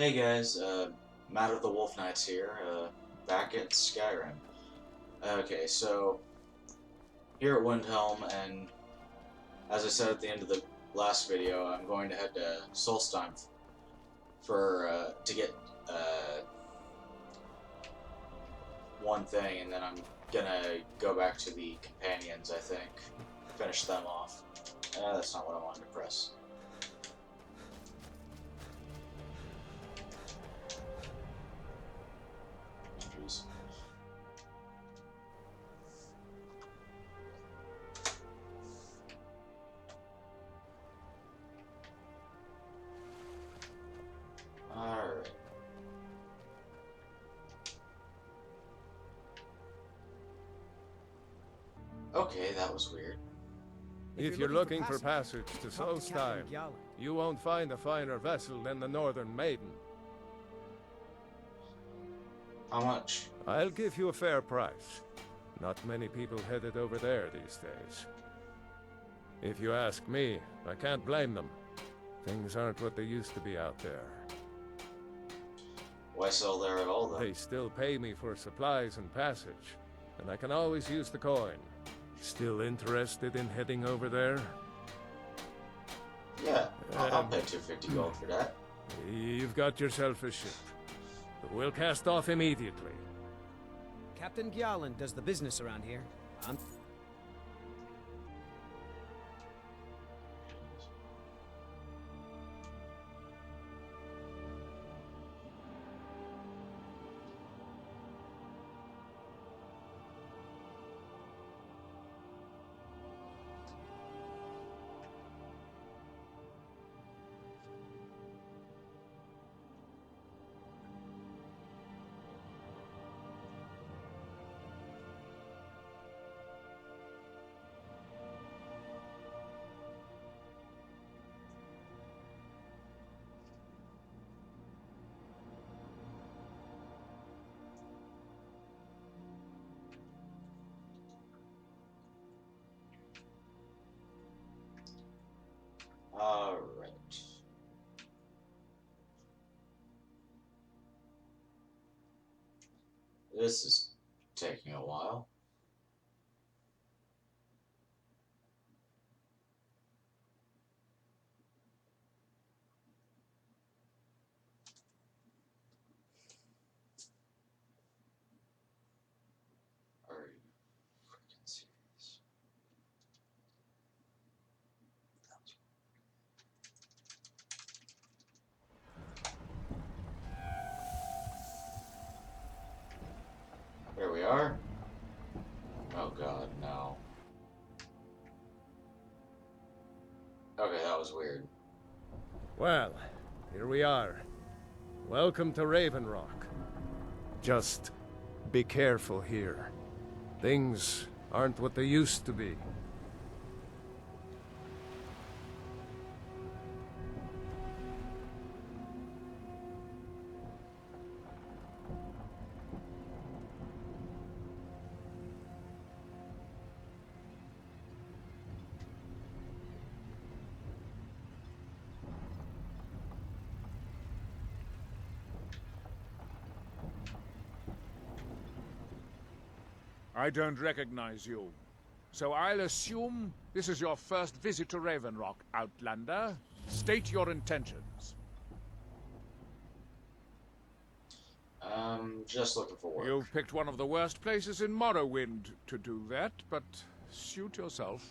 Hey guys, Matt of the Wolf Knights here, back at Skyrim. Okay, so here at Windhelm, and as I said at the end of the last video, I'm going to head to Solstheim for to get one thing, and then I'm gonna go back to the companions. I think finish them off. That's not what I wanted to press. Jeez. Alright. Okay, that was weird. If you're looking for passage to Solstheim, you won't find a finer vessel than the Northern Maiden. How much? I'll give you a fair price. Not many people headed over there these days. If you ask me, I can't blame them. Things aren't what they used to be out there. Why sell there at all, then? They still pay me for supplies and passage, and I can always use the coin. Still interested in heading over there? Yeah, I'll pay 250 gold for that. You've got yourself a ship. We'll cast off immediately. Captain Gjallan does the business around here. Alright. This is taking a while. Are you freaking serious? There we are. Oh god, no. Okay, that was weird. Well, here we are. Welcome to Raven Rock. Just be careful here. Things aren't what they used to be. I don't recognize you. So I'll assume this is your first visit to Raven Rock, Outlander. State your intentions. Just looking for work. You've picked one of the worst places in Morrowind to do that, but suit yourself.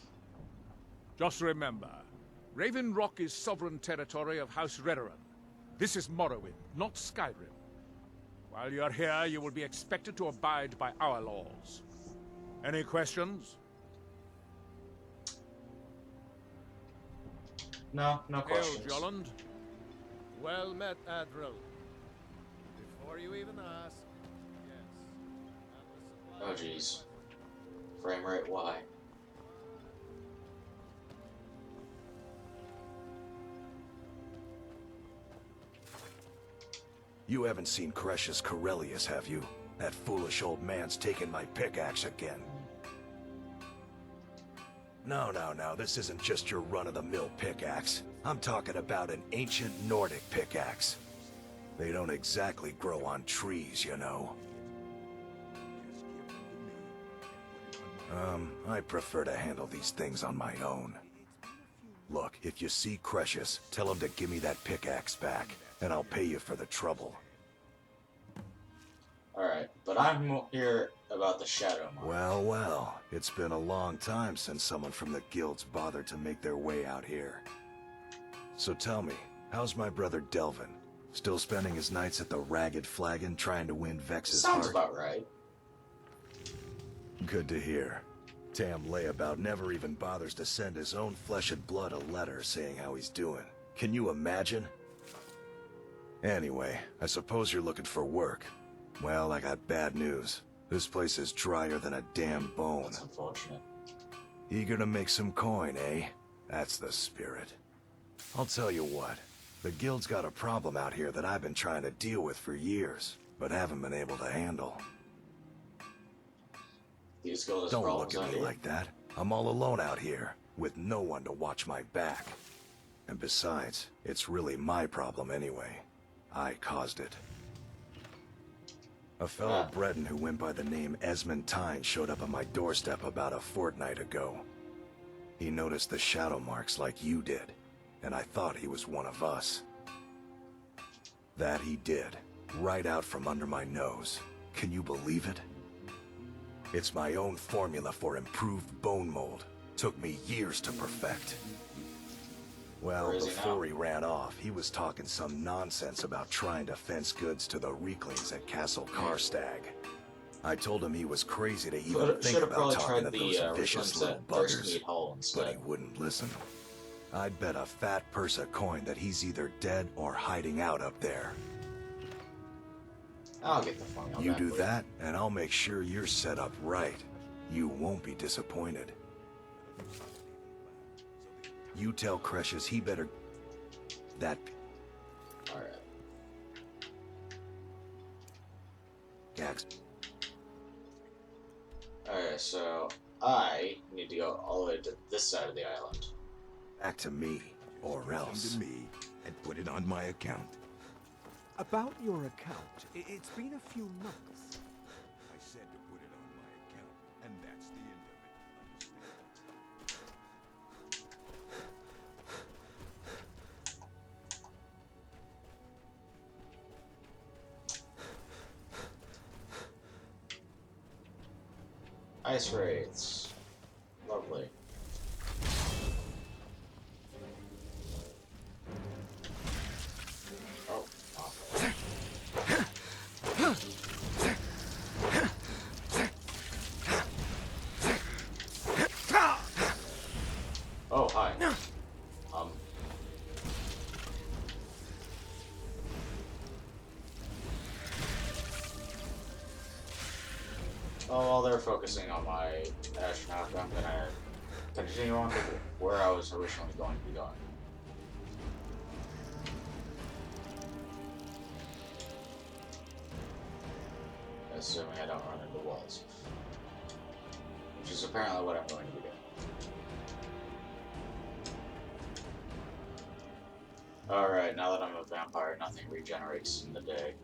Just remember, Raven Rock is sovereign territory of House Redoran. This is Morrowind, not Skyrim. While you're here, you will be expected to abide by our laws. Any questions? No Hail, questions. Jolland. Well met, Admiral. Before you even ask, yes. Oh jeez. Frame rate, why? You haven't seen Cresius Corellius, have you? That foolish old man's taken my pickaxe again. No, this isn't just your run-of-the-mill pickaxe. I'm talking about an ancient Nordic pickaxe. They don't exactly grow on trees, you know. I prefer to handle these things on my own. Look, if you see Cretius, tell him to give me that pickaxe back, and I'll pay you for the trouble. Alright, but I'm here about the Shadow Mark. Well, well, it's been a long time since someone from the guilds bothered to make their way out here. So tell me, how's my brother Delvin? Still spending his nights at the Ragged Flagon trying to win Vex's heart? Sounds about right. Good to hear. Tam Layabout never even bothers to send his own flesh and blood a letter saying how he's doing. Can you imagine? Anyway, I suppose you're looking for work. Well, I got bad news. This place is drier than a damn bone. That's unfortunate. Eager to make some coin, eh? That's the spirit. I'll tell you what. The guild's got a problem out here that I've been trying to deal with for years, but haven't been able to handle. These guild has Don't problems look at out me here. like that. I'm all alone out here, with no one to watch my back. And besides, it's really my problem anyway. I caused it. A fellow Breton who went by the name Esmond Tyne showed up on my doorstep about a fortnight ago. He noticed the shadow marks like you did, and I thought he was one of us. That he did, right out from under my nose. Can you believe it? It's my own formula for improved bone mold. Took me years to perfect. Well, Where is he before now? he ran off, he was talking some nonsense about trying to fence goods to the Reeklings at Castle Karstag. I told him he was crazy to even Should think have about probably talking tried to the those vicious Ricklands little at First buggers, Meat Hall but he instead. wouldn't listen. I'd bet a fat purse of coin that he's either dead or hiding out up there. I'll get the formula You back do for that, and I'll make sure you're set up right. You won't be disappointed. You tell Cretius he better... That... Alright. Gax. Alright, so I need to go all the way to this side of the island. Back to me, or else. To me and put it on my account. About your account, it's been a few months. I said to put it on my account, and that's the end of it. Understand? Ice raids. Lovely. Oh, wow. Oh, hi. Oh, while they're focusing on my astronaut, I'm gonna continue on to where I was originally going to be going. Assuming I don't run into walls. Which is apparently what I'm going to be doing. Alright, now that I'm a vampire, nothing regenerates in the day.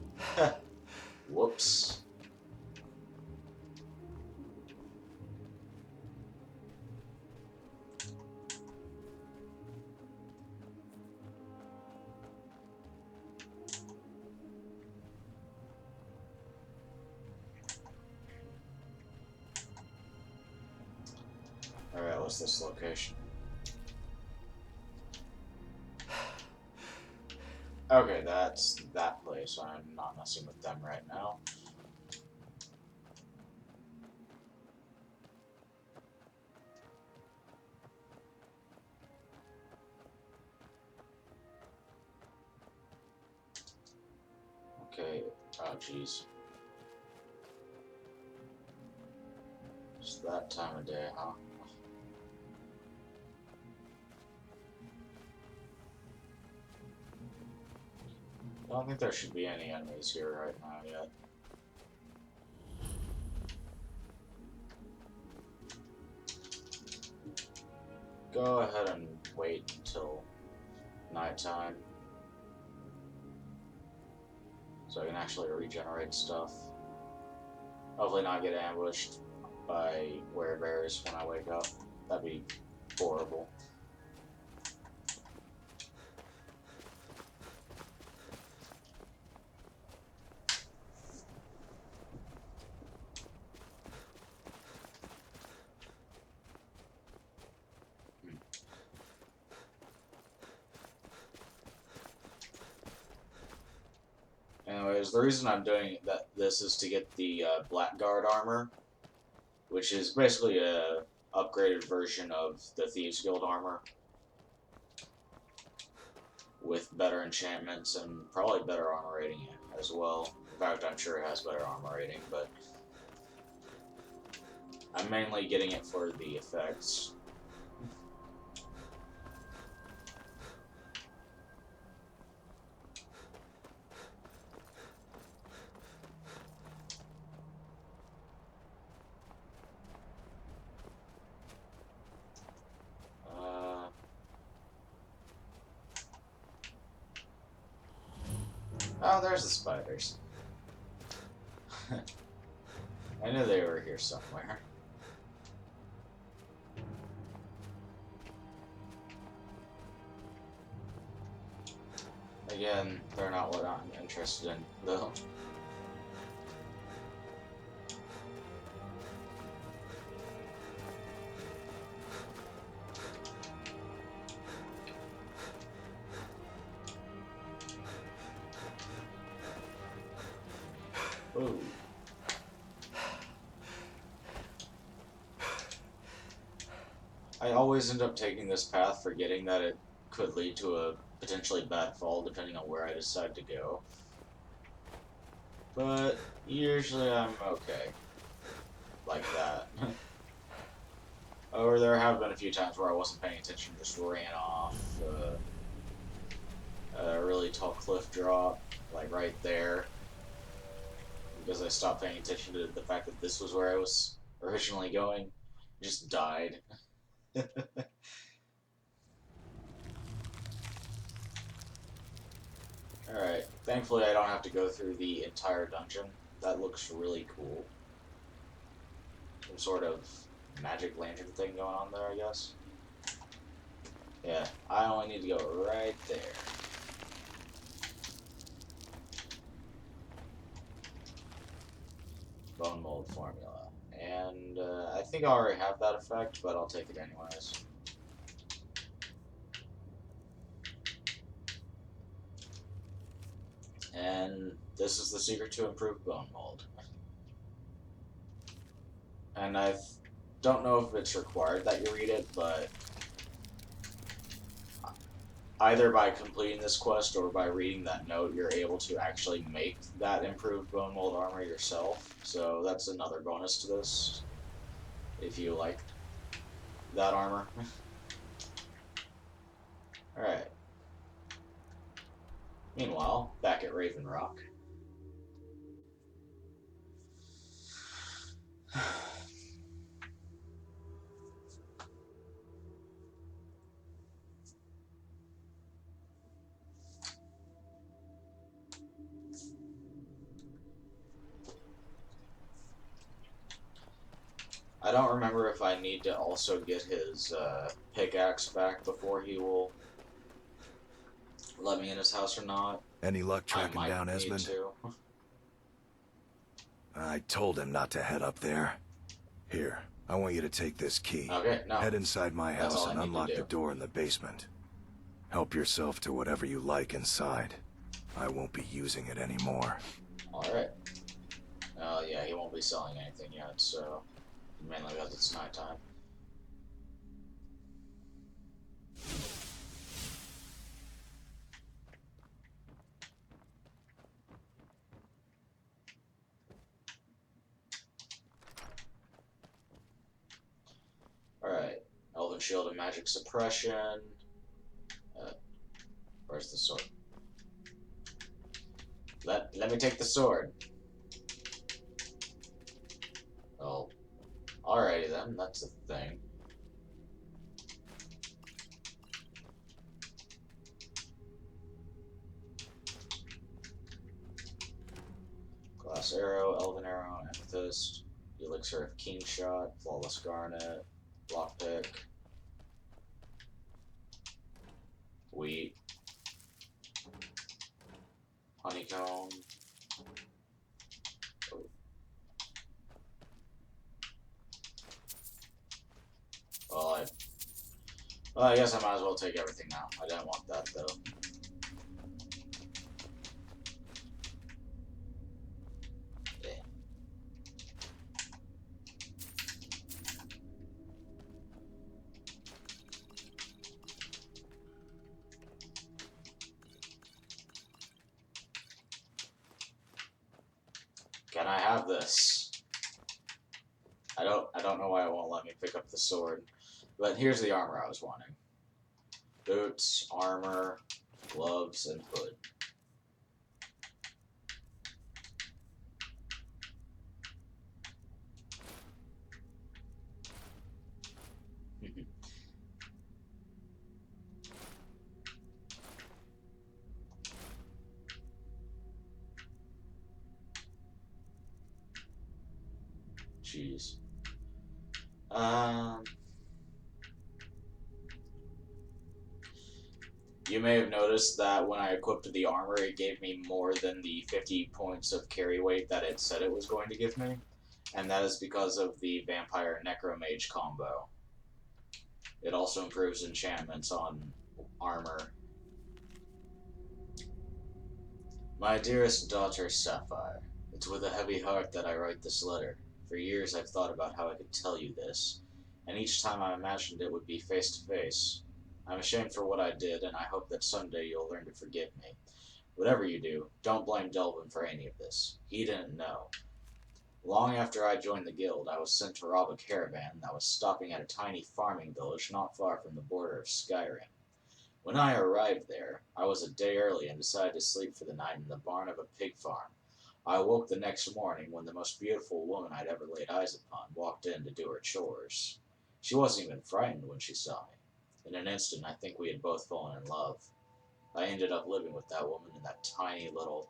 Whoops. Alright, what's this location? Okay, that's that place. I'm not messing with them right now. Okay, oh jeez. It's that time of day, huh? I don't think there should be any enemies here right now yet. Go ahead and wait until nighttime. so I can actually regenerate stuff. Hopefully not get ambushed by werebears when I wake up. That'd be horrible. Anyways, the reason I'm doing this is to get the Blackguard armor, which is basically a upgraded version of the Thieves Guild armor, with better enchantments and probably better armor rating as well. In fact, I'm sure it has better armor rating, but I'm mainly getting it for the effects. Oh, there's the spiders. I knew they were here somewhere. Again, they're not what I'm interested in, though. Ooh. I always end up taking this path, forgetting that it could lead to a potentially bad fall depending on where I decide to go. But usually I'm okay. Like that. Or there have been a few times where I wasn't paying attention, just ran off a really tall cliff drop, like right there. Because I stopped paying attention to the fact that this was where I was originally going. Just died. Alright, thankfully I don't have to go through the entire dungeon. That looks really cool. Some sort of magic lantern thing going on there, I guess. Yeah, I only need to go right there. Bone mold formula. And I think I already have that effect, but I'll take it anyways. And this is the secret to improved bone mold. And I don't know if it's required that you read it, but either by completing this quest or by reading that note, you're able to actually make that improved bone mold armor yourself. So that's another bonus to this, if you like that armor. Alright. Meanwhile, back at Raven Rock. I don't remember if I need to also get his pickaxe back before he will let me in his house or not. Any luck tracking down need Esmond? to. I told him not to head up there. Here, I want you to take this key. Okay, no. Head inside my That's house all I and need to unlock do. the door in the basement. Help yourself to whatever you like inside. I won't be using it anymore. Alright. Yeah, he won't be selling anything yet, so mainly because it's nighttime. Alright. Elven Shield and Magic Suppression. Where's the sword? Let me take the sword. Oh. Alrighty then, that's a thing. Elixir of Keen Shot, Flawless Garnet, Lockpick, Wheat, Honeycomb. Oh. Well, I guess I might as well take everything now. I didn't want that though. Can I have this? I don't know why it won't let me pick up the sword. But here's the armor I was wanting. Boots, armor, gloves, and hood. Jeez. You may have noticed that when I equipped the armor, it gave me more than the 50 points of carry weight that it said it was going to give me. And that is because of the Vampire Necromage combo. It also improves enchantments on armor. My dearest daughter, Sapphire, it's with a heavy heart that I write this letter. For years I've thought about how I could tell you this, and each time I imagined it would be face to face. I'm ashamed for what I did, and I hope that someday you'll learn to forgive me. Whatever you do, don't blame Delvin for any of this. He didn't know. Long after I joined the guild, I was sent to rob a caravan that was stopping at a tiny farming village not far from the border of Skyrim. When I arrived there, I was a day early and decided to sleep for the night in the barn of a pig farm. I awoke the next morning when the most beautiful woman I'd ever laid eyes upon walked in to do her chores. She wasn't even frightened when she saw me. In an instant, I think we had both fallen in love. I ended up living with that woman in that tiny little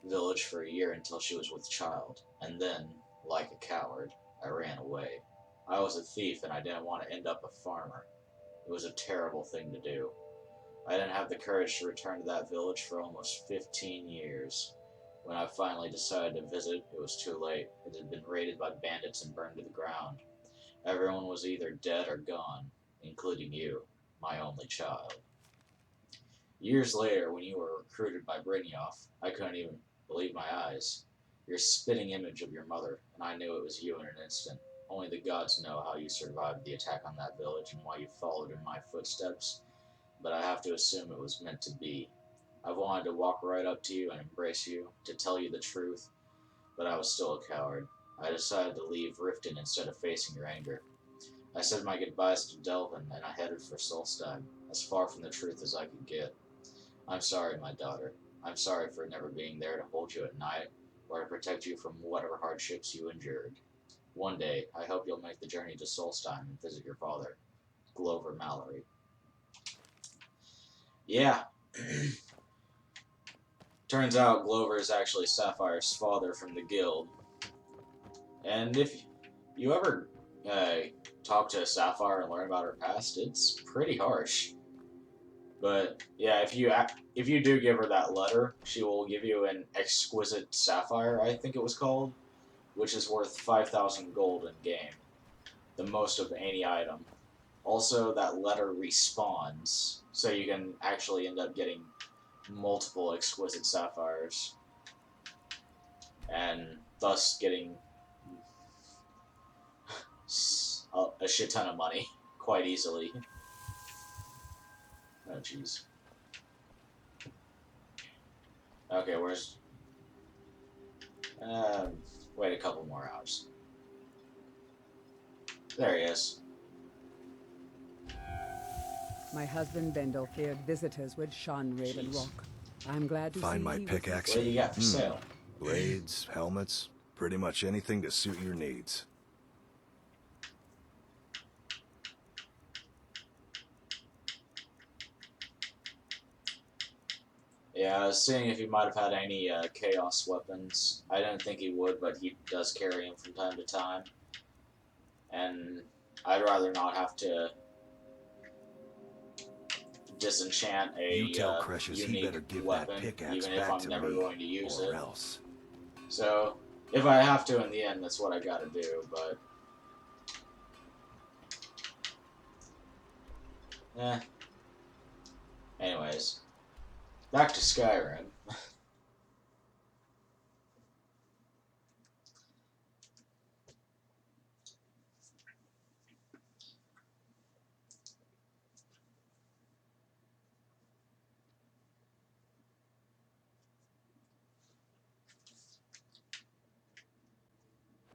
village for a year until she was with child. And then, like a coward, I ran away. I was a thief and I didn't want to end up a farmer. It was a terrible thing to do. I didn't have the courage to return to that village for almost 15 years. When I finally decided to visit, it was too late. It had been raided by bandits and burned to the ground. Everyone was either dead or gone, including you, my only child. Years later, when you were recruited by Brynjolf, I couldn't even believe my eyes. Your spitting image of your mother, and I knew it was you in an instant. Only the gods know how you survived the attack on that village and why you followed in my footsteps, but I have to assume it was meant to be. I wanted to walk right up to you and embrace you, to tell you the truth, but I was still a coward. I decided to leave Riften instead of facing your anger. I said my goodbyes to Delvin, and I headed for Solstheim, as far from the truth as I could get. I'm sorry, my daughter. I'm sorry for never being there to hold you at night, or to protect you from whatever hardships you endured. One day, I hope you'll make the journey to Solstheim and visit your father, Glover Mallory. Yeah. Turns out Glover is actually Sapphire's father from the guild. And if you ever talk to Sapphire and learn about her past, it's pretty harsh. But yeah, if you do give her that letter, she will give you an exquisite sapphire, I think it was called, which is worth 5,000 gold in game, the most of any item. Also, that letter respawns, so you can actually end up getting multiple exquisite sapphires, and thus getting a shit ton of money quite easily. Oh, jeez. Okay, where's... wait a couple more hours. There he is. My husband Bendel feared visitors would shun Raven Jeez. Rock. I'm glad to Find see my he was pickaxe? What do you got for sale? Blades, helmets, pretty much anything to suit your needs. Yeah, I was seeing if he might have had any chaos weapons. I didn't think he would, but he does carry them from time to time. And I'd rather not have to disenchant a You tell Crushes he unique better give that weapon, pickaxe even if back I'm to never me, going to use or it. else. So, if I have to in the end, that's what I gotta do, but... Anyways, back to Skyrim.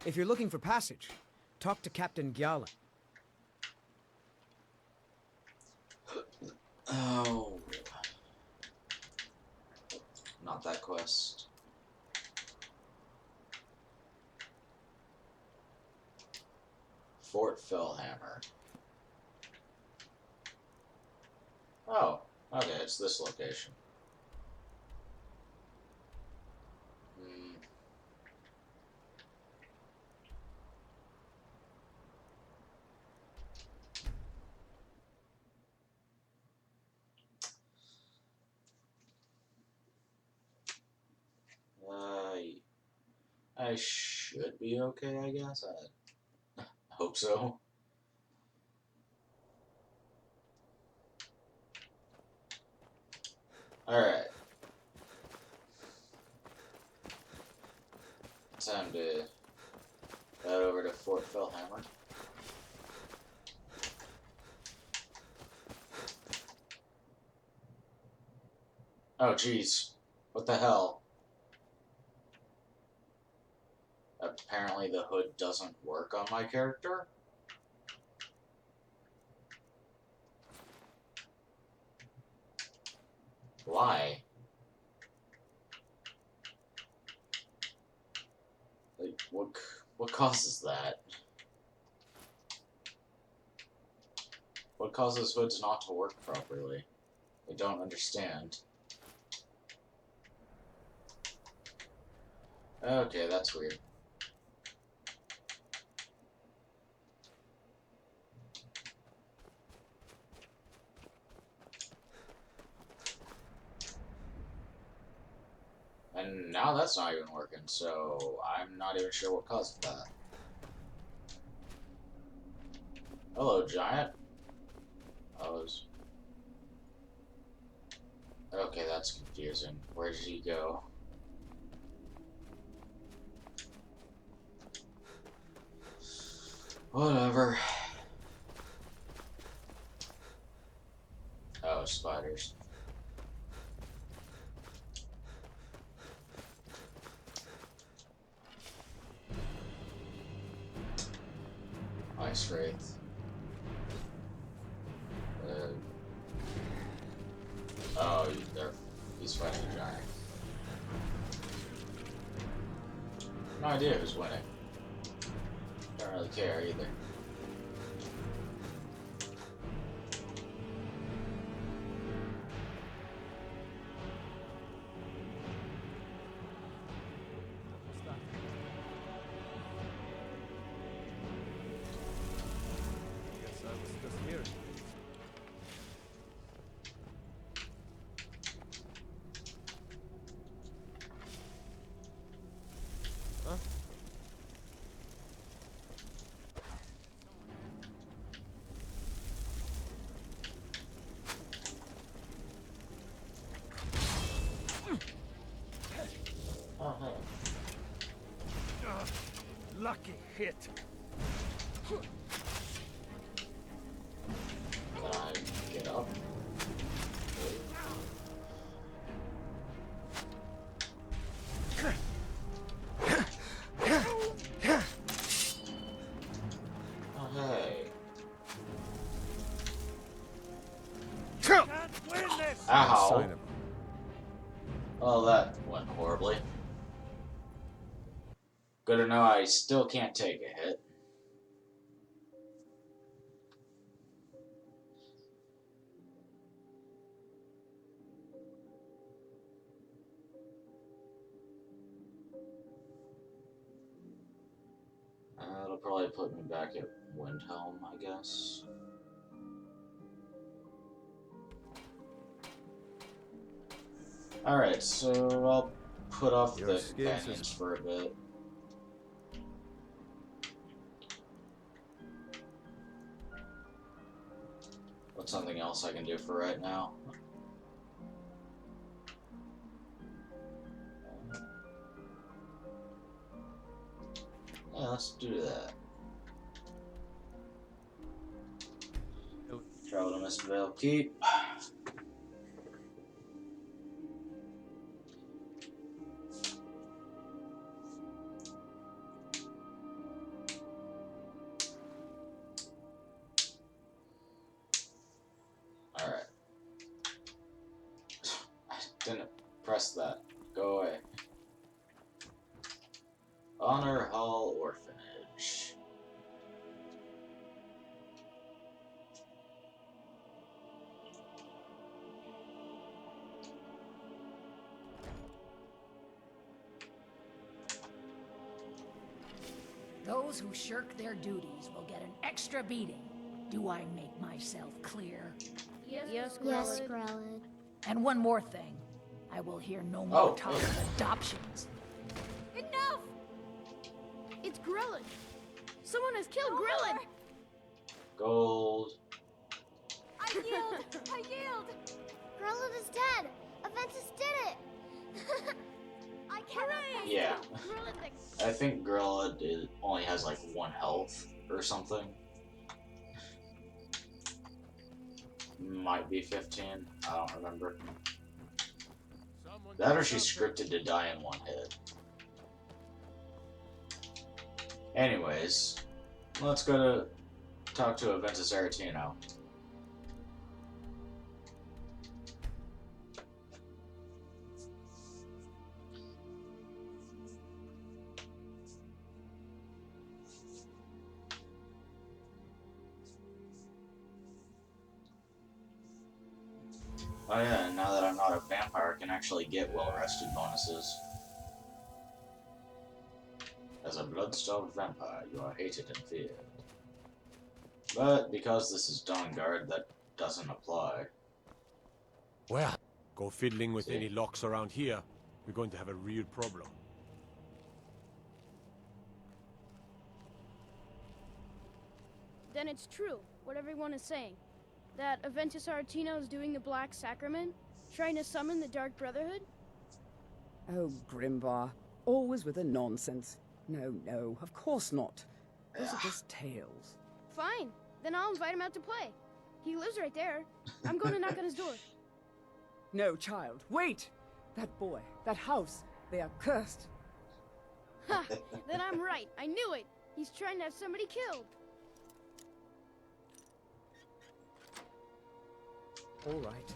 If you're looking for passage, talk to Captain Gyalan. Oh... Not that quest. Fort Fellhammer. Oh, okay, it's this location. I should be okay, I guess. I hope so. Alright. Time to head over to Fort Fellhammer. Oh, jeez. What the hell? Apparently the hood doesn't work on my character? Why? Like, what causes that? What causes hoods not to work properly? I don't understand. Okay, that's weird. And now that's not even working, so I'm not even sure what caused that. Hello, giant. Okay, that's confusing. Where did he go? Whatever. Oh, spiders. Ice Wraith. Oh, he's fighting a giant. No idea who's winning. Don't really care either. Guess I was just here. Huh? Oh, hey. Lucky hit. Can I get up? Oh, hey. Can't win this. Ow. Sign of Well, that went horribly. Good to know I still can't take a hit. probably put me back at Windhelm, I guess. Alright, so I'll put off Your the skills companions for a bit. What's something else I can do for right now? Yeah, let's do that. Travel to Mistvale Keep. Alright. I didn't press that. Go away. Honor Hall Orphanage. Those who shirk their duties will get an extra beating. Do I make myself clear? Yes, Grellid. And one more thing. I will hear no more talk wait. of adoptions. Enough! It's Grellid. Someone has killed Grellid. Gold. I yield. I yield. Grellid is dead. Aventus did it. I cannot. Yeah. Grellid. I think Grella only has like 1 health or something. Might be 15. I don't remember. That or she's scripted to die in 1 hit. Anyways, let's go to talk to Aventus Aretino. Oh yeah, and now that I'm not a vampire, I can actually get well-rested bonuses. As a blood-starved vampire, you are hated and feared. But because this is Dawnguard, that doesn't apply. Well, go fiddling with See? any locks around here. We're going to have a real problem. Then it's true, what everyone is saying. That Aventus Aretino is doing the Black Sacrament, trying to summon the Dark Brotherhood? Oh, Grimbar. Always with the nonsense. No, no, of course not. Those are just tales. Fine, then I'll invite him out to play. He lives right there. I'm going to knock on his door. No, child, wait! That boy, that house, they are cursed. Ha! Then I'm right. I knew it. He's trying to have somebody killed. All right.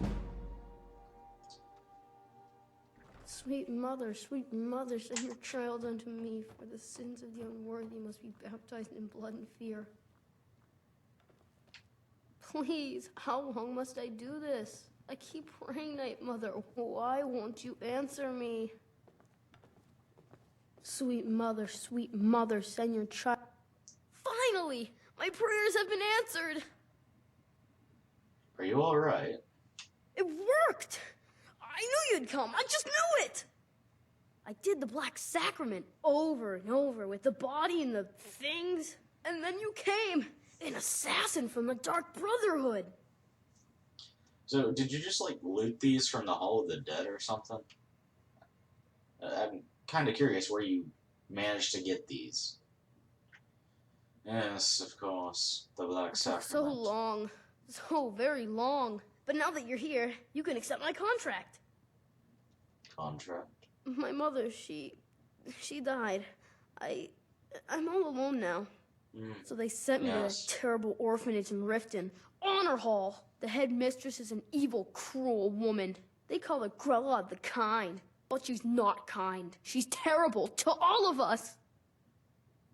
Sweet mother, send your child unto me, for the sins of the unworthy must be baptized in blood and fear. Please, how long must I do this? I keep praying, Night Mother. Why won't you answer me? Sweet mother, send your child. Finally! My prayers have been answered! Are you alright? It worked! I knew you'd come. I just knew it! I did the Black Sacrament over and over with the body and the things. And then you came, an assassin from the Dark Brotherhood. So, did you just, like, loot these from the Hall of the Dead or something? I'm kind of curious where you managed to get these. Yes, of course, the Black Sacrament. So long. So very long. But now that you're here, you can accept my contract. Contract? My mother, she died. I'm all alone now. So they sent me to a terrible orphanage in Riften. Honor Hall. The headmistress is an evil, cruel woman. They call her Grella the Kind. But she's not kind. She's terrible to all of us.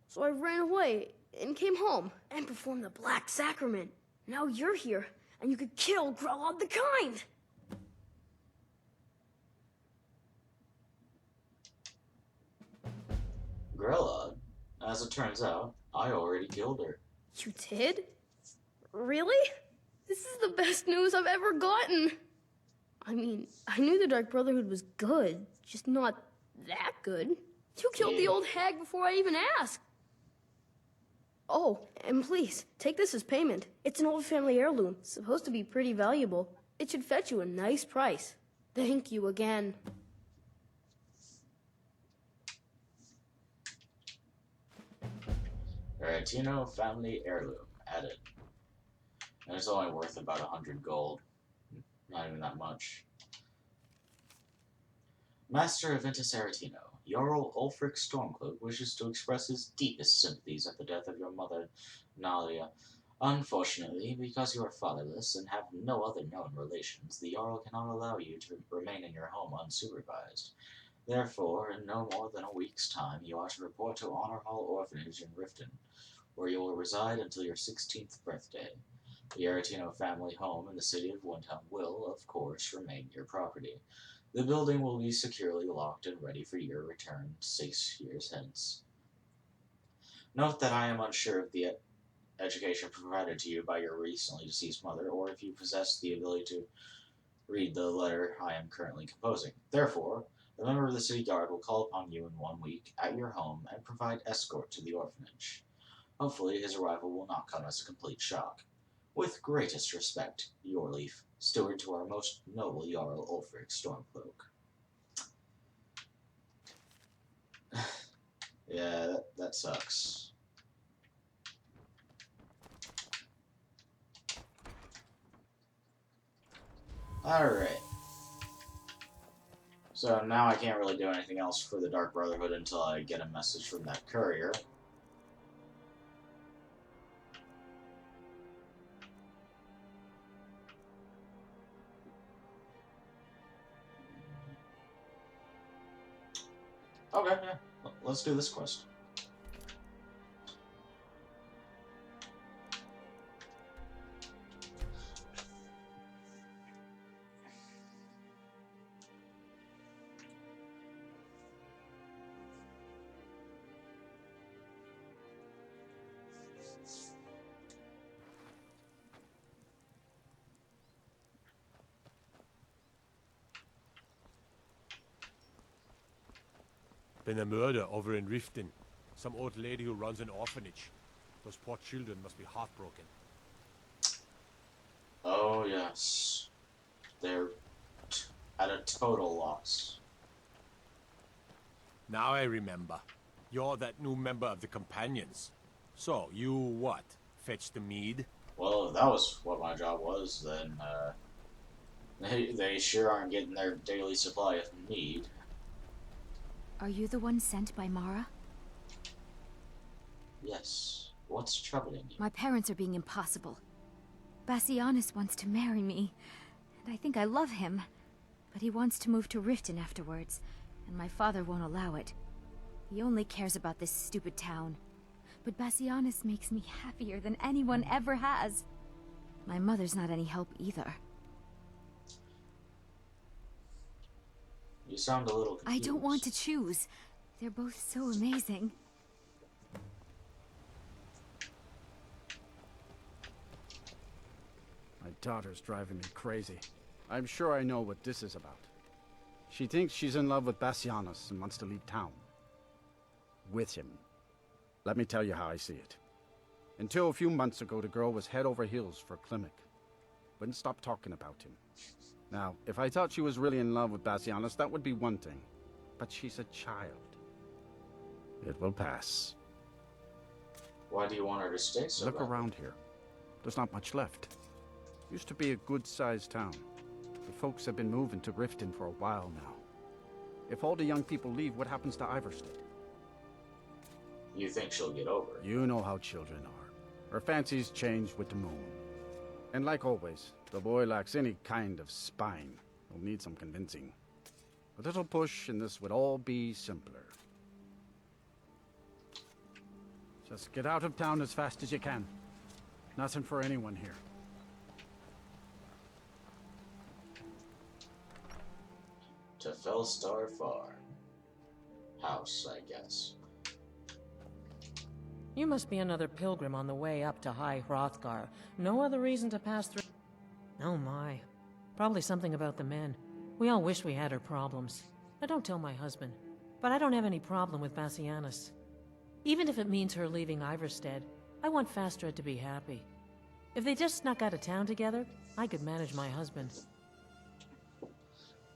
So I ran away and came home and performed the Black Sacrament. Now you're here, and you could kill Grella the Kind. Grella, as it turns out, I already killed her. You did? Really? This is the best news I've ever gotten. I mean, I knew the Dark Brotherhood was good, just not that good. You killed the old hag before I even asked. Oh, and please, take this as payment. It's an old family heirloom, supposed to be pretty valuable. It should fetch you a nice price. Thank you again. Aretino family heirloom added. And it's only worth about 100 gold. Not even that much. Master Aventus Aretino, Jarl Ulfric Stormcloak wishes to express his deepest sympathies at the death of your mother, Nalia. Unfortunately, because you are fatherless and have no other known relations, the Jarl cannot allow you to remain in your home unsupervised. Therefore, in no more than a week's time, you are to report to Honor Hall Orphanage in Riften, where you will reside until your 16th birthday. The Aretino family home in the city of Windhelm will, of course, remain your property. The building will be securely locked and ready for your return 6 years hence. Note that I am unsure of the education provided to you by your recently deceased mother, or if you possess the ability to read the letter I am currently composing. Therefore, a member of the city guard will call upon you in 1 week at your home and provide escort to the orphanage. Hopefully his arrival will not come as a complete shock. With greatest respect, Yorleaf, steward to our most noble Jarl Ulfric Stormcloak. Yeah, that sucks. Alright. So now I can't really do anything else for the Dark Brotherhood until I get a message from that courier. Okay, yeah. Let's do this quest. Been a murder over in Riften. Some old lady who runs an orphanage. Those poor children must be heartbroken. Oh, yes. They're at a total loss. Now I remember. You're that new member of the Companions. So, you what? Fetch the mead? Well, if that was what my job was, then, they sure aren't getting their daily supply of mead. Are you the one sent by Mara? Yes. What's troubling you? My parents are being impossible. Bassianus wants to marry me, and I think I love him. But he wants to move to Riften afterwards, and my father won't allow it. He only cares about this stupid town. But Bassianus makes me happier than anyone ever has. My mother's not any help either. You sound a little confused. I don't want to choose. They're both so amazing. My daughter's driving me crazy. I'm sure I know what this is about. She thinks she's in love with Bassianus and wants to leave town. With him. Let me tell you how I see it. Until a few months ago, the girl was head over heels for Klimek. Wouldn't stop talking about him. Now, if I thought she was really in love with Bassianus, that would be one thing. But she's a child. It will pass. Why do you want her to stay so Look badly? around here. There's not much left. Used to be a good-sized town. The folks have been moving to Riften for a while now. If all the young people leave, what happens to Iverstead? You think she'll get over it? You know how children are. Her fancies change with the moon. And like always, the boy lacks any kind of spine. He'll need some convincing. A little push and this would all be simpler. Just get out of town as fast as you can. Nothing for anyone here. To Fellstar Farm. House, I guess. You must be another pilgrim on the way up to High Hrothgar. No other reason to pass through. Oh my. Probably something about the men. We all wish we had her problems. I don't tell my husband, but I don't have any problem with Bassianus. Even if it means her leaving Iverstead, I want Fastred to be happy. If they just snuck out of town together, I could manage my husband.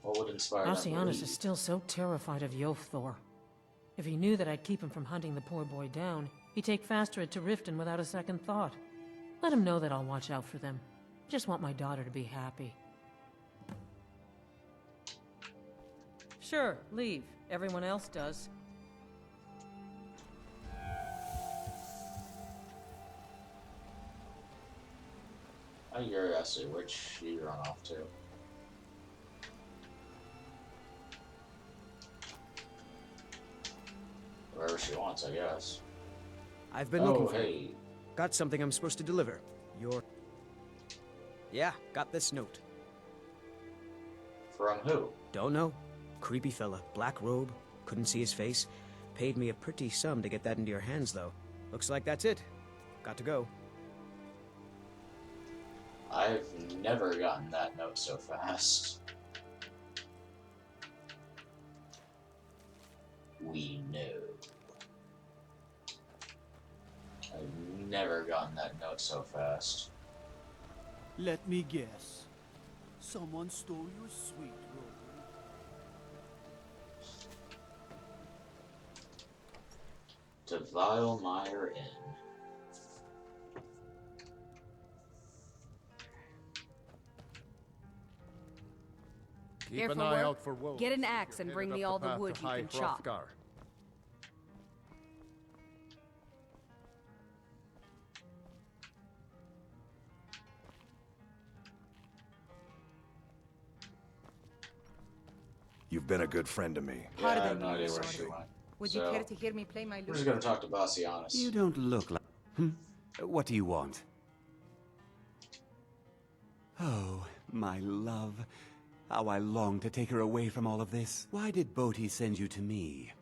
What would inspire them to Bassianus leave? is still so terrified of Yofthor. If he knew that I'd keep him from hunting the poor boy down, he'd take Fastred to Riften without a second thought. Let him know that I'll watch out for them. Just want my daughter to be happy. Sure, leave. Everyone else does. Out of curiosity, where'd she run off to? Wherever she wants, I guess. I've been looking for hey. you. Got something I'm supposed to deliver. Yeah, got this note. From who? Don't know. Creepy fella, black robe, couldn't see his face. Paid me a pretty sum to get that into your hands, though. Looks like that's it. Got to go. I've never gotten that note so fast. We know. I've never gotten that note so fast. Let me guess. Someone stole your sweet robe. To Vilemire Inn. Keep Here an for eye work? out for wolves. Get an axe and Headed bring up me all the path wood to you High can chop. Hrothgar. You've been a good friend to me. Yeah, I have no idea where she went. Would So, you care to hear me play my lute? we're just gonna talk to Bassianus. You don't look like... What do you want? Oh, my love. How I long to take her away from all of this. Why did Bodhi send you to me?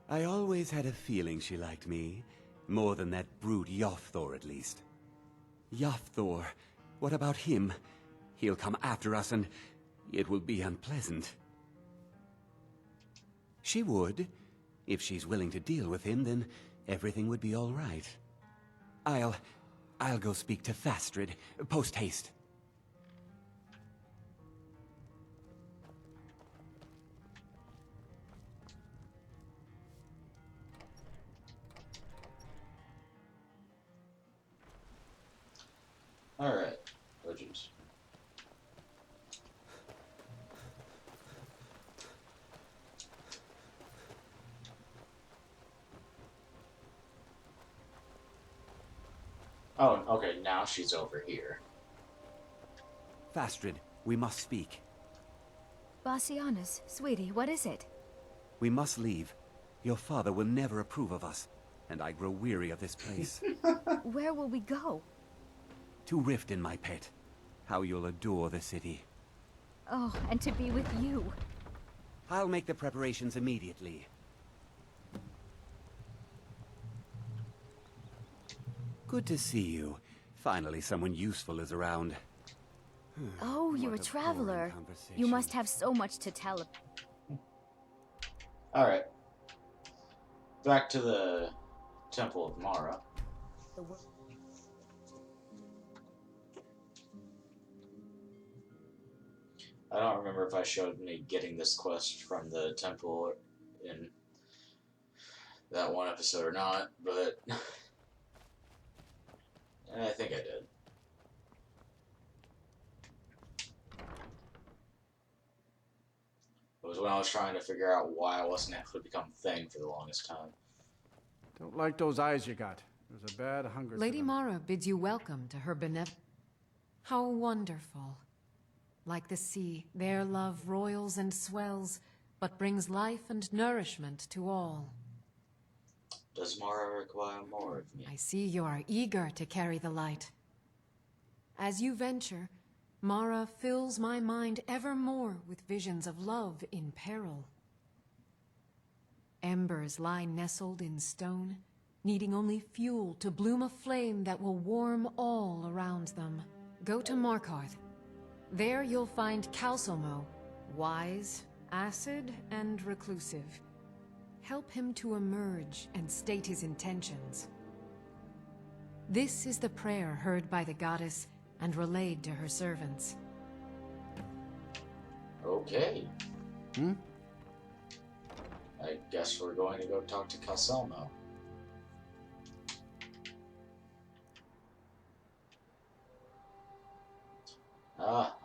I always had a feeling she liked me. More than that brute Yofthor, at least. Yofthor. What about him? He'll come after us and it will be unpleasant. She would. If she's willing to deal with him, then everything would be all right. I'll go speak to Fastred, post-haste. Alright. Oh, jeez. Oh, okay, now she's over here. Fastred, we must speak. Bassianus, sweetie, what is it? We must leave. Your father will never approve of us, and I grow weary of this place. Where will we go? To Riften, my pet. How you'll adore the city. Oh, and to be with you. I'll make the preparations immediately. Good to see you. Finally, someone useful is around. Oh, you're a What traveler. boring You must have so much to tell. Alright. Back to the Temple of Mara. I don't remember if I showed me getting this quest from the temple in that one episode or not, but I think I did. It was when I was trying to figure out why I wasn't able to become Thing for the longest time. Don't like those eyes you got. There's a bad hunger. to Lady them. Mara bids you welcome to her benevolence. How wonderful. Like the sea, their love roils and swells, but brings life and nourishment to all. Does Mara require more of me? I see you are eager to carry the light. As you venture, Mara fills my mind ever more with visions of love in peril. embers lie nestled in stone, needing only fuel to bloom a flame that will warm all around them. Go to Markarth. There you'll find Calcelmo, wise, acid, and reclusive. Help him to emerge and state his intentions. This is the prayer heard by the goddess and relayed to her servants. Okay. I guess we're going to go talk to Calcelmo.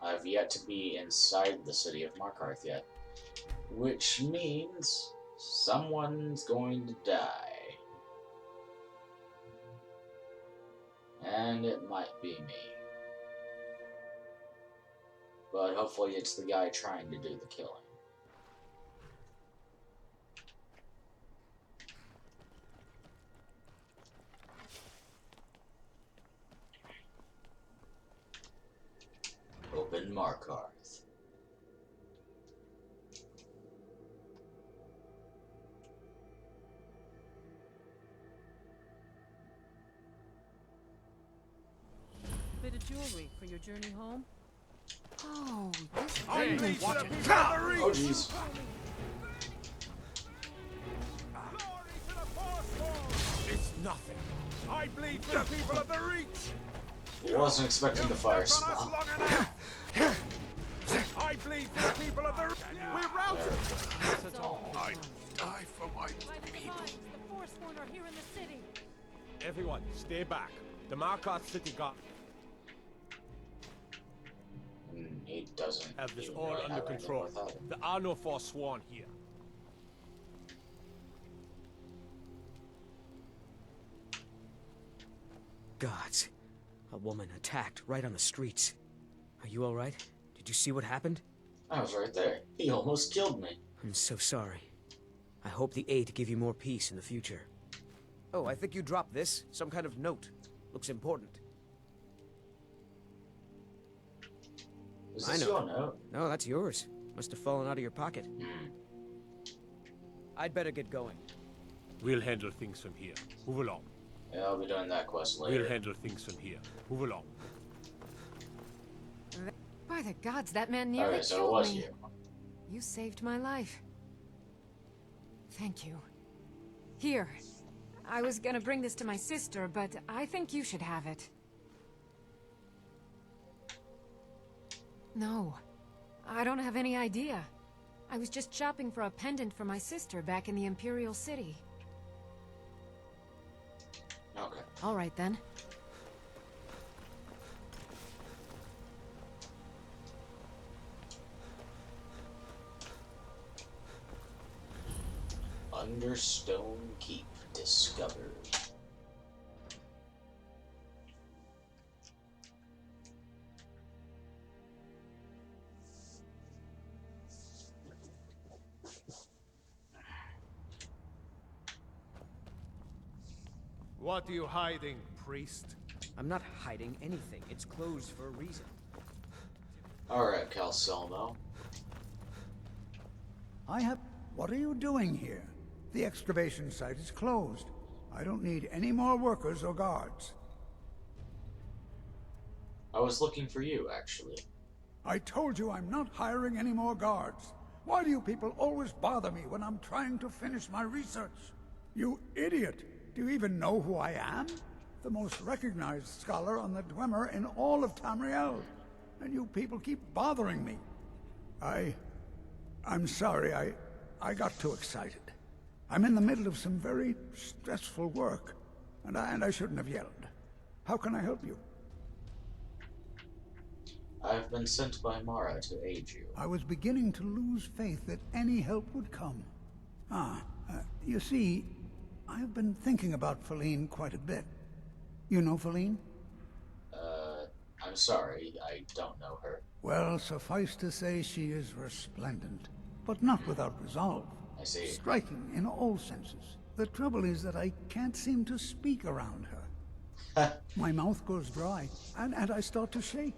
I've yet to be inside the city of Markarth yet. Which means someone's going to die. And it might be me. But hopefully it's the guy trying to do the killing. Open Markarth. Bit of jewelry for your journey home? Oh, this Hey, really watch what it. a Oh, jeez. It's nothing. I bleed for the people of the Reach. Wasn't expecting the fire spell. I bleed for the people of the Reach. We're routed. I die for my people. The Forsworn are here in the city. Everyone, stay back. The Markarth city guard He doesn't have this even all really under have control. anything with There are no Forsworn here. Gods. A woman attacked right on the streets. Are you all right? Did you see what happened? I was right there. He almost killed me. I'm so sorry. I hope the aid give you more peace in the future. Oh, I think you dropped this. Some kind of note. Looks important. Is this your note? No, that's yours. Must have fallen out of your pocket. I'd better get going. We'll handle things from here. Move along. Yeah, I'll be doing that quest later. We'll handle things from here. Move along. By the gods, that man nearly Okay, so it killed was me. you. You saved my life. Thank you. Here. I was gonna bring this to my sister, but I think you should have it. No. I don't have any idea. I was just shopping for a pendant for my sister back in the Imperial City. Okay. All right, then. Understone Keep discovered. What are you hiding, priest? I'm not hiding anything. It's closed for a reason. Alright, Calcelmo. What are you doing here? The excavation site is closed. I don't need any more workers or guards. I was looking for you, actually. I told you I'm not hiring any more guards. Why do you people always bother me when I'm trying to finish my research? You idiot! Do you even know who I am? The most recognized scholar on the Dwemer in all of Tamriel. And you people keep bothering me. I'm sorry, I got too excited. I'm in the middle of some very stressful work, and I shouldn't have yelled. How can I help you? I've been sent by Mara to aid you. I was beginning to lose faith that any help would come. You see, I've been thinking about Feline quite a bit. You know Feline? I'm sorry, I don't know her. Well, suffice to say she is resplendent, but not without resolve. I see. Striking in all senses. The trouble is that I can't seem to speak around her. My mouth goes dry, and I start to shake.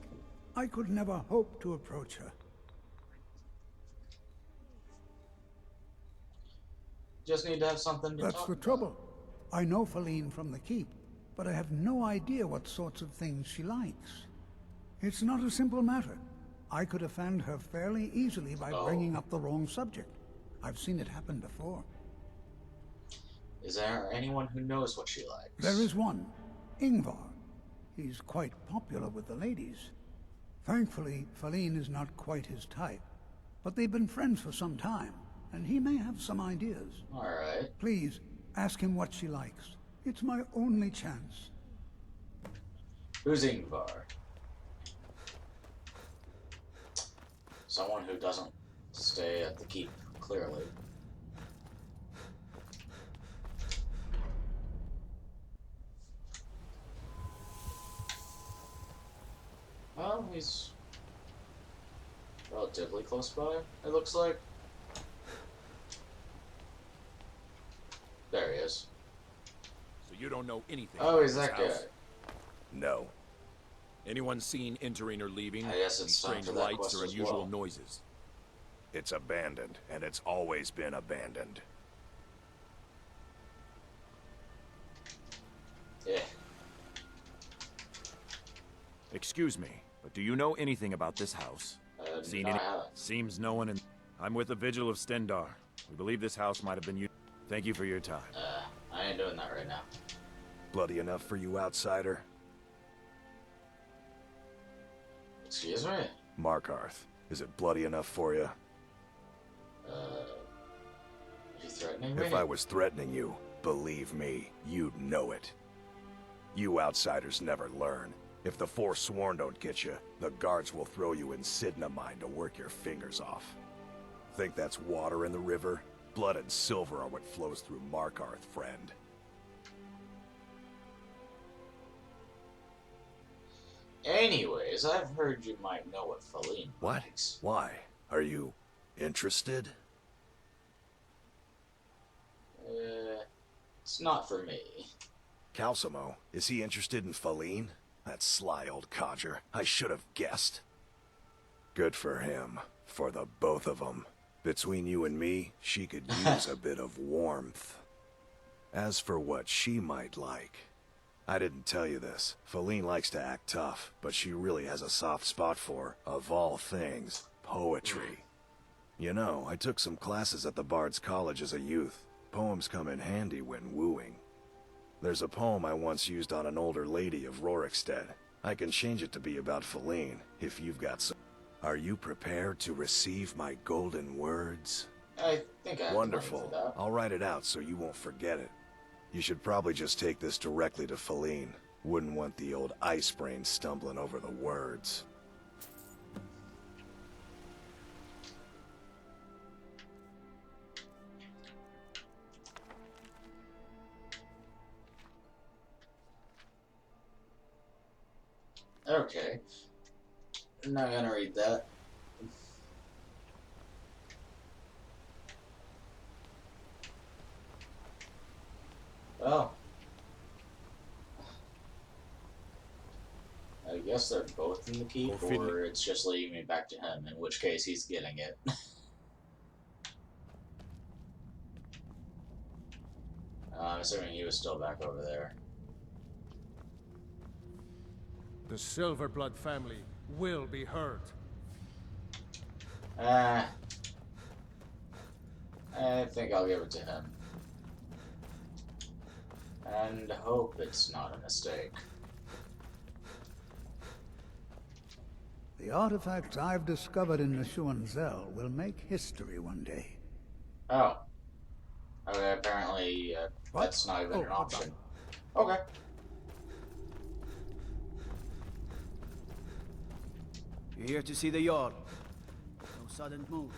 I could never hope to approach her. Just need to have something to That's talk the about. trouble. I know Feline from the keep, but I have no idea what sorts of things she likes. It's not a simple matter. I could offend her fairly easily by bringing up the wrong subject. I've seen it happen before. Is there anyone who knows what she likes? There is one, Ingvar. He's quite popular with the ladies. Thankfully, Feline is not quite his type, but they've been friends for some time, and he may have some ideas. Alright. Please, ask him what she likes. It's my only chance. Who's Ingvar? Someone who doesn't stay at the keep, clearly. Well, he's relatively close by, it looks like. There he is. So you don't know anything Oh, about he's this that guy. house? No. Anyone seen entering or leaving? I guess Any it's time strange for that lights quest or as unusual well. noises? It's abandoned, and it's always been abandoned. Yeah. Excuse me, but do you know anything about this house? Seen no, any? I haven't. Seems no one in... I'm with the Vigil of Stendar. We believe this house might have been used. Thank you for your time. I ain't doing that right now. Bloody enough for you, outsider? Excuse me? Markarth, is it bloody enough for you? Are you threatening me? If I was threatening you, believe me, you'd know it. You outsiders never learn. If the Forsworn don't get you, the guards will throw you in Sidna mine to work your fingers off. Think that's water in the river? Blood and silver are what flows through Markarth, friend. Anyways, I've heard you might know what Feline What? likes. Why? Are you interested? It's not for me. Calcimo, is he interested in Feline? That sly old codger. I should have guessed. Good for him. For the both of them. Between you and me, she could use a bit of warmth. As for what she might like, I didn't tell you this. Feline likes to act tough, but she really has a soft spot for, of all things, poetry. You know, I took some classes at the Bard's College as a youth. Poems come in handy when wooing. There's a poem I once used on an older lady of Rorikstead. I can change it to be about Feline, if you've got some. Are you prepared to receive my golden words? I think I have Wonderful. money for that. I'll write it out so you won't forget it. You should probably just take this directly to Feline. Wouldn't want the old ice brain stumbling over the words. Okay. I'm not gonna read that. Well. I guess they're both in the keep, or it's just leading me back to him, in which case he's getting it. I'm assuming he was still back over there. The Silverblood family will be heard. I think I'll give it to him. And hope it's not a mistake. The artifacts I've discovered in Nishuan Zell will make history one day. Oh. Okay, apparently that's not even an option. Okay. You're here to see the Jarl. No sudden moves.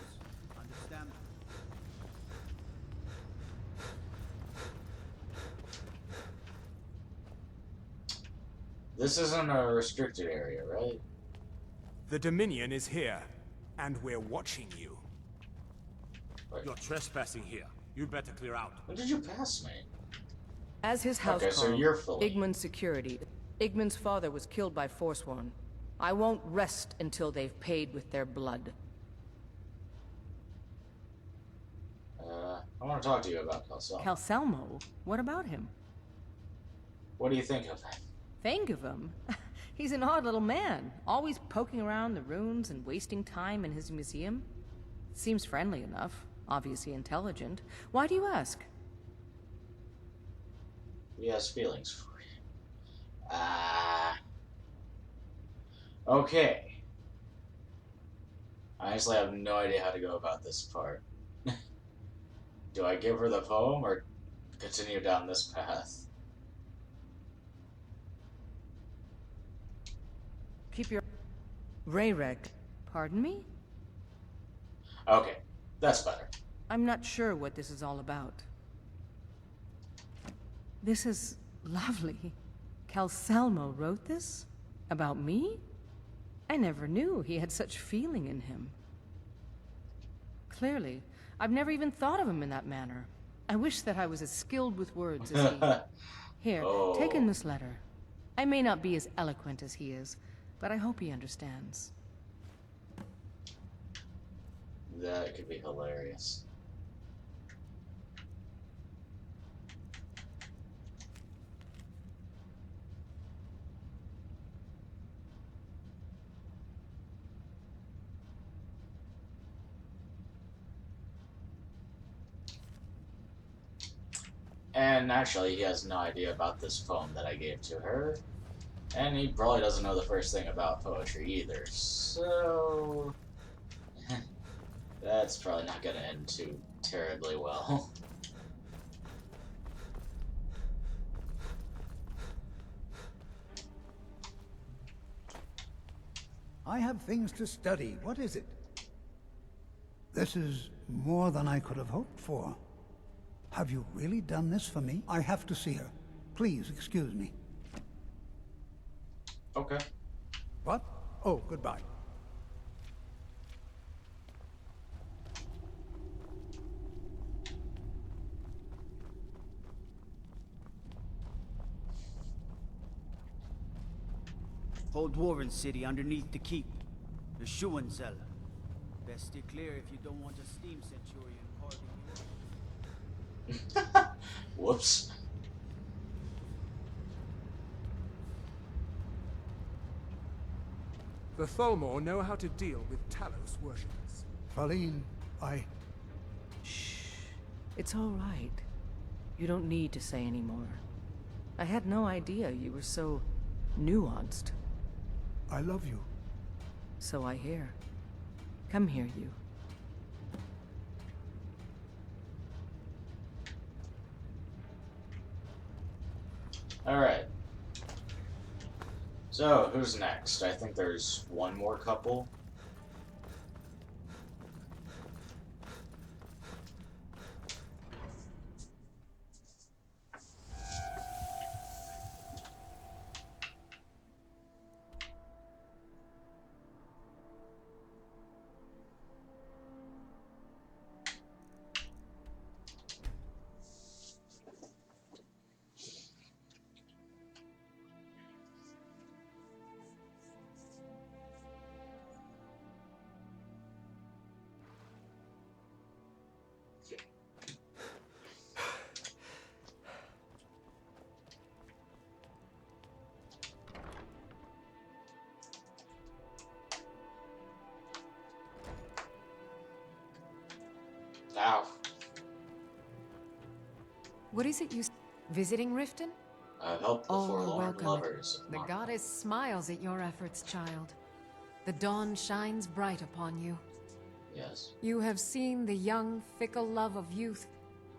Understand? This isn't a restricted area, right? The Dominion is here, and we're watching you. You're trespassing here. You'd better clear out. When did you pass me? As his house Okay, so you're fully. Igman's security. Igman's father was killed by Forsworn. I won't rest until they've paid with their blood. I want to talk to you about Calcel. Calcelmo? What about him? What do you think of him? Think of him? He's an odd little man, always poking around the ruins and wasting time in his museum. Seems friendly enough, obviously intelligent. Why do you ask? He has feelings for you. Okay. I honestly have no idea how to go about this part. Do I give her the poem or continue down this path? Keep your... Rayrek. Pardon me? Okay, that's better. I'm not sure what this is all about. This is lovely. Calcelmo wrote this? About me? I never knew he had such feeling in him. Clearly, I've never even thought of him in that manner. I wish that I was as skilled with words as he. Here, take in this letter. I may not be as eloquent as he is, but I hope he understands. That could be hilarious. And naturally, he has no idea about this poem that I gave to her. And he probably doesn't know the first thing about poetry either. So... that's probably not going to end too terribly well. I have things to study. What is it? This is more than I could have hoped for. Have you really done this for me? I have to see her. Please excuse me. Okay. What? Oh, goodbye. Old Dwarven city underneath the keep. The Schuenzell. Best steer clear if you don't want a steam centurion carving you. Whoops. The Tholmor know how to deal with Talos worshippers. Faline, Shh. It's all right. You don't need to say any more. I had no idea you were so nuanced. I love you. So I hear. Come here, you. Alright. So, who's next? I think there's one more couple. Ow. What is it you... Visiting Riften? Help the All are forlorn welcome. lovers. The goddess smiles at your efforts, child. The dawn shines bright upon you. Yes. You have seen the young, fickle love of youth,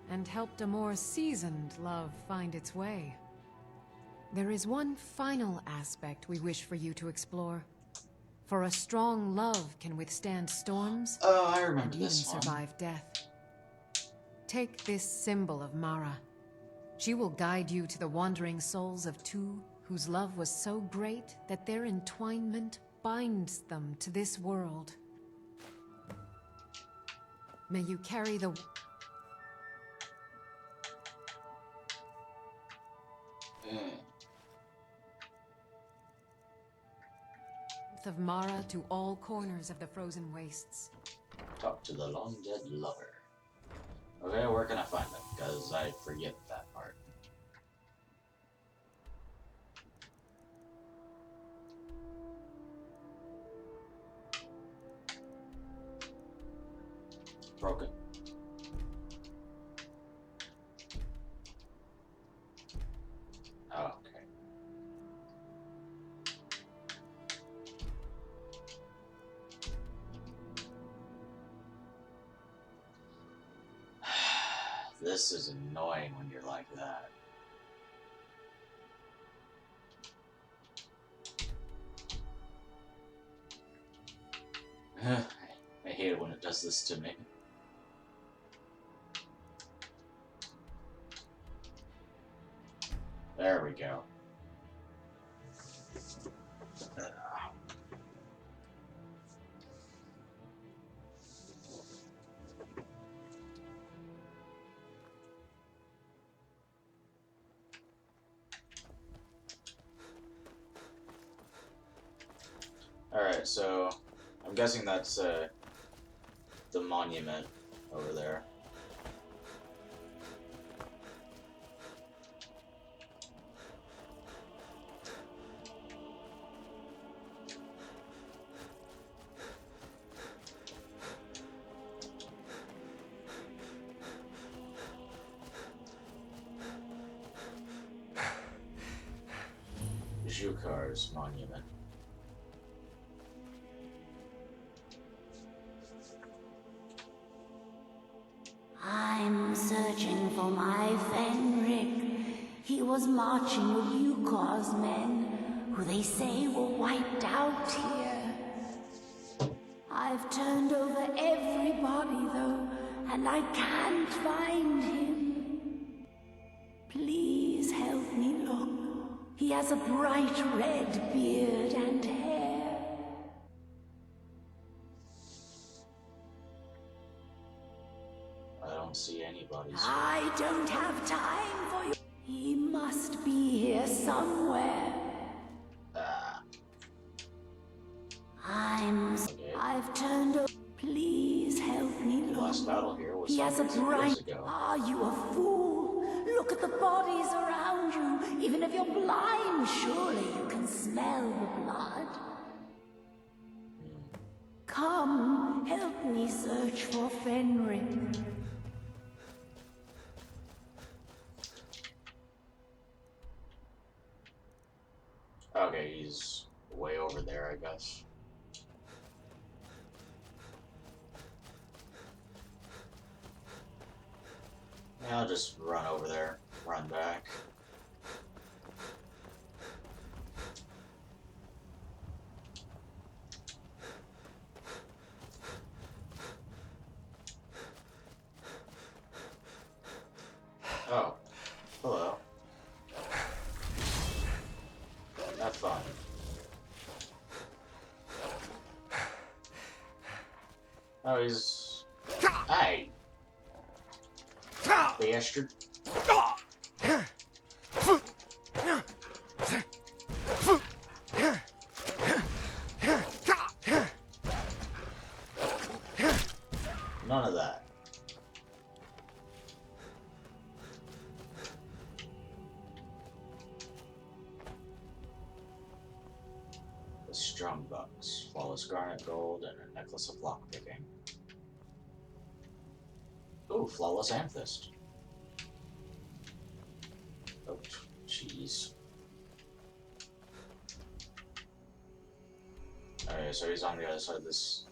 and helped a more seasoned love find its way. There is one final aspect we wish for you to explore. For a strong love can withstand storms, Oh, I remember and even this one. survive death. Take this symbol of Mara. She will guide you to the wandering souls of two whose love was so great that their entwinement binds them to this world. May you carry the... of Mara to all corners of the frozen wastes. Talk to the long dead lover. Okay, where can I find them? Because I forget that part. Broken. Oh, okay. This is annoying when you're like that. I hate it when it does this to me. There we go. Alright, so I'm guessing that's the monument over there. Jukar's monument. I'm searching for my Fenric. He was marching with Yukar's men, who they say were wiped out here. I've turned over everybody, though, and I can't find him. Please help me look. He has a bright red beard and hair. I don't see anybody. I don't have time for you. He must be here somewhere. I've turned over. Please help me look. Last battle here was he has a bright. ago. Are you a fool? Look at the bodies around you. Even if you're blind, surely you can smell the blood. Come, help me search for Fenric. Okay, he's way over there, I guess. Yeah, I'll just run over there, run back. Oh, hello. Have fun. Oh, he's... Hey! Bastard. None of that. The strong bucks, flawless garnet gold, and a necklace of lockpicking. Ooh, flawless amethyst. Oh, jeez. Alright, so he's on the other side of this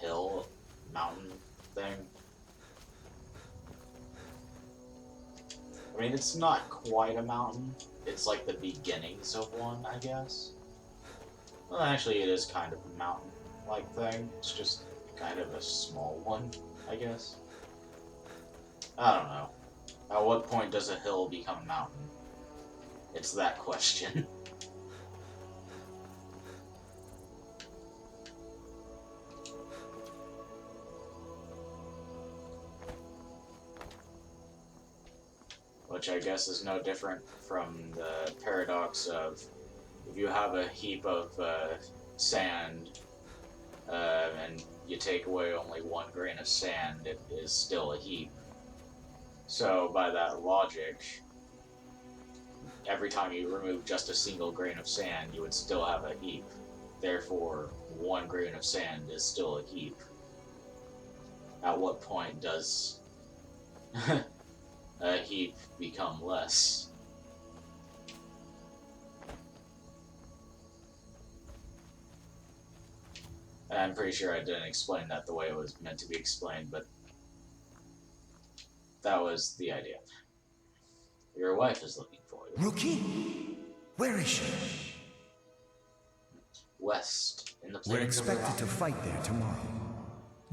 hill, mountain thing. I mean, it's not quite a mountain. It's like the beginnings of one, I guess. Well, actually, it is kind of a mountain-like thing. It's just kind of a small one, I guess. I don't know. At what point does a hill become a mountain? It's that question. Which I guess is no different from the paradox of if you have a heap of sand and you take away only 1 grain of sand, it is still a heap. So, by that logic, every time you remove just a single grain of sand, you would still have a heap. Therefore, 1 grain of sand is still a heap. At what point does a heap become less? I'm pretty sure I didn't explain that the way it was meant to be explained, but that was the idea. Your wife is looking for you. Rookie? Where is she? West, in the We're plains of expected Iraq. to fight there tomorrow.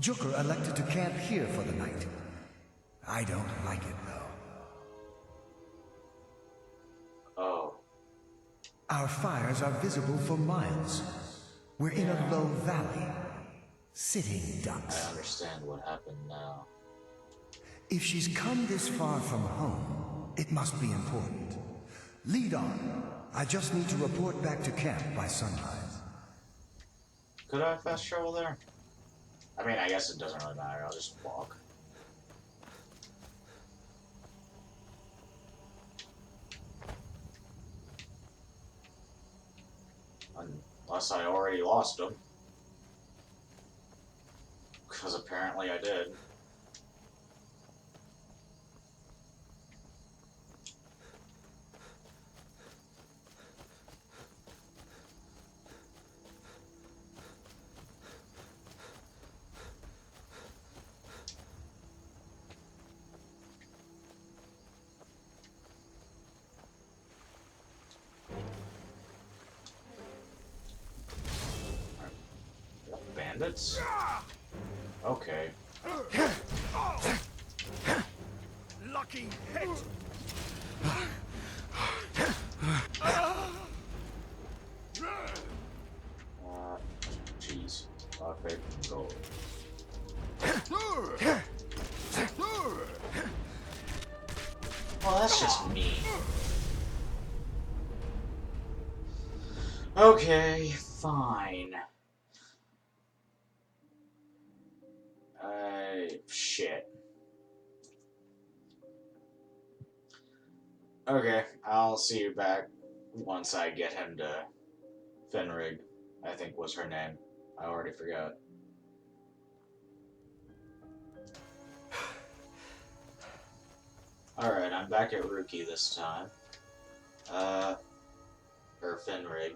Joker elected to camp here for the night. I don't like it, though. Oh. Our fires are visible for miles. We're in a low valley. Sitting ducks. I understand what happened now. If she's come this far from home, it must be important. Lead on. I just need to report back to camp by sunrise. Could I fast travel there? I mean, I guess it doesn't really matter. I'll just walk. Unless I already lost them. Because apparently I did. Bandits? Okay. Lucky hit! Jeez. Perfect goal. Well, that's just mean. Okay, fine. Shit. Okay, I'll see you back once I get him to Fenrig, I think was her name. I already forgot. Alright, I'm back at Rookie this time. Or Fenrig.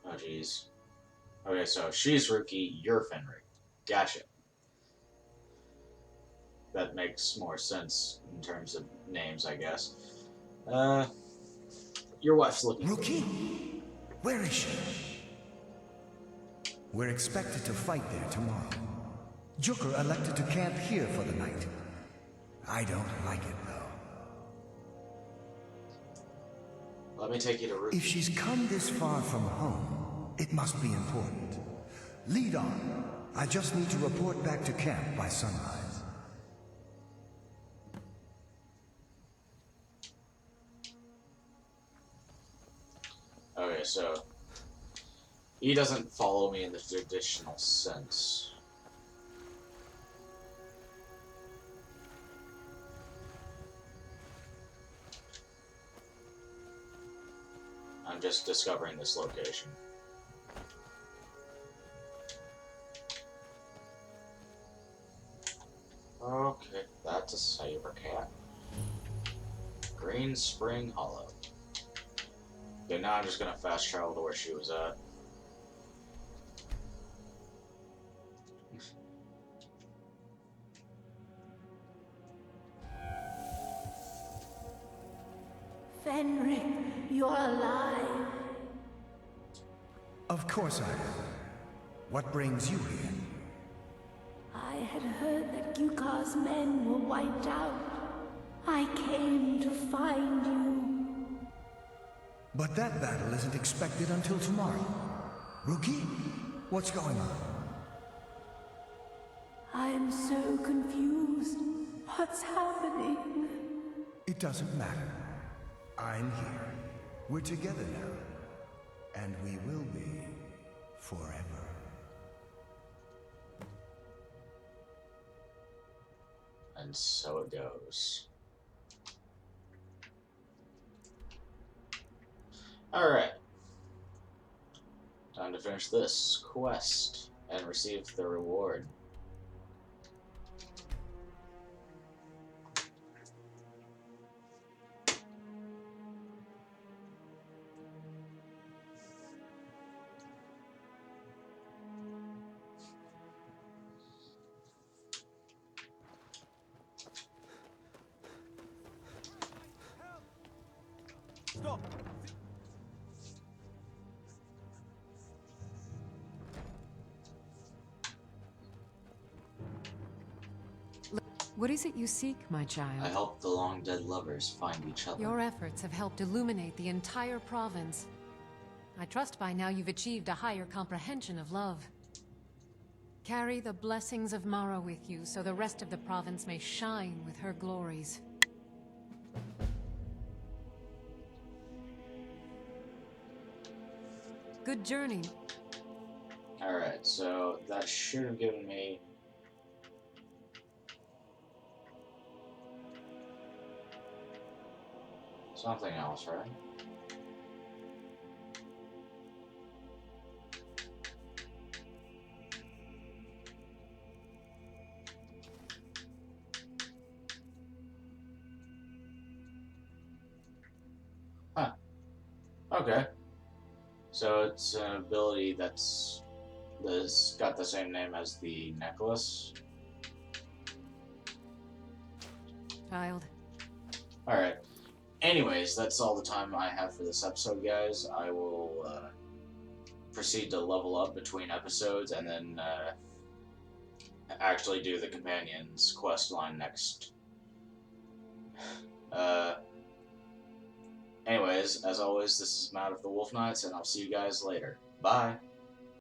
Oh, jeez. Okay, so she's Rookie, you're Fenrig. Gotcha. That makes more sense in terms of names, I guess. Your wife's looking for you. Rookie? Where is she? We're expected to fight there tomorrow. Joker elected to camp here for the night. I don't like it, though. Let me take you to Rookie. If she's come this far from home, it must be important. Lead on. I just need to report back to camp by sunrise. Okay, so he doesn't follow me in the traditional sense. I'm just discovering this location. Okay, that's a saber cat. Green Spring Hollow. Okay, now I'm just gonna fast travel to where she was at. Fenrik, you're alive. Of course I am. What brings you here? I had heard that Gyukar's men were wiped out. I came to find you. But that battle isn't expected until tomorrow. Rookie, what's going on? I'm so confused. What's happening? It doesn't matter. I'm here. We're together now. And we will be forever. And so it goes. Alright. Time to finish this quest and receive the reward. Stop! What is it you seek, my child? I help the long-dead lovers find each other. Your efforts have helped illuminate the entire province. I trust by now you've achieved a higher comprehension of love. Carry the blessings of Mara with you so the rest of the province may shine with her glories. Good journey. Alright, so that should have given me... something else, right? Huh. Okay. So it's an ability that's got the same name as the necklace. Child. Alright. Anyways, that's all the time I have for this episode, guys. I will proceed to level up between episodes and then actually do the companion's quest line next. Anyways, as always, this is Matt of the Wolf Knights, and I'll see you guys later. Bye!